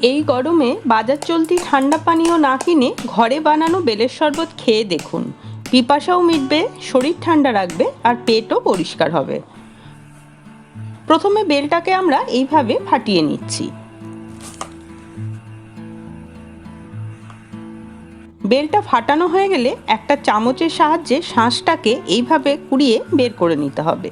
এই গরমে বাজার চলতি ঠান্ডা পানীয় না কিনে ঘরে বানানো বেলের শরবত খেয়ে দেখুন। পিপাসাও মিটবে, শরীর ঠান্ডা রাখবে আর পেটও পরিষ্কার হবে। প্রথমে বেলটাকে আমরা এইভাবে ফাটিয়ে নিচ্ছি। বেলটা ফাটানো হয়ে গেলে একটা চামচের সাহায্যে শাঁসটাকে এইভাবে কুড়িয়ে বের করে নিতে হবে।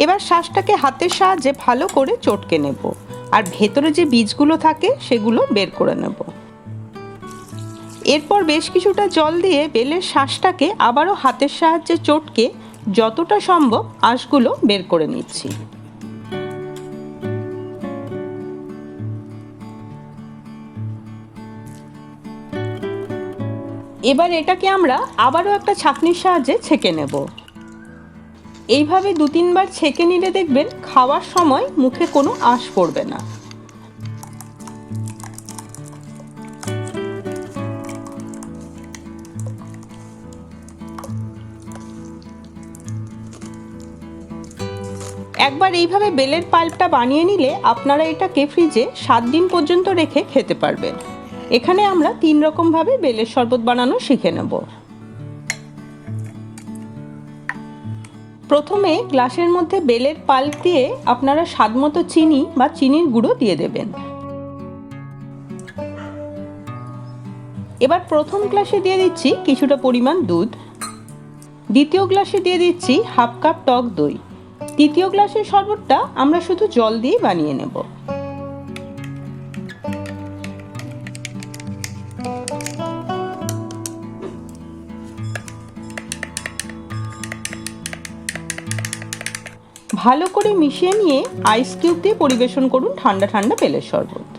এবার শাঁসটাকে হাতের সাহায্যে ভালো করে চটকে নেব আর ভেতরে যে বীজগুলো থাকে সেগুলো বের করে নেব। এরপর বেশ কিছুটা জল দিয়ে বেলের শাঁসটাকে আবারও হাতের সাহায্যে চটকে যতটা সম্ভব আঁশগুলো বের করে নিচ্ছি। এবার এটাকে আমরা আবারও একটা ছাঁকনির সাহায্যে ছেঁকে নেব। এইভাবে 2-3 বার ছেঁকে নিলে দেখবেন খাওয়ার সময় মুখে কোনো আঁশ পড়বে না। একবার এইভাবে বেলের পাল্পটা বানিয়ে নিলে আপনারা এটাকে ফ্রিজে 7 দিন পর্যন্ত রেখে খেতে পারবেন। এখানে আমরা 3 রকমভাবে বেলের শরবত বানানো শিখে নেব। প্রথমে গ্লাসের মধ্যে বেলের পাল্প দিয়ে আপনারা স্বাদমতো চিনি বা চিনির গুঁড়ো দিয়ে দেবেন। এবার প্রথম গ্লাসে দিয়ে দিচ্ছি কিছুটা পরিমাণ দুধ, দ্বিতীয় গ্লাসে দিয়ে দিচ্ছি হাফ কাপ টক দই, তৃতীয় গ্লাসের শরবতটা আমরা শুধু জল দিয়ে বানিয়ে নেব। ভালো করে মিশিয়ে নিয়ে আইস কিউব দিয়ে পরিবেশন করুন ঠান্ডা ঠান্ডা বেলের শরবত।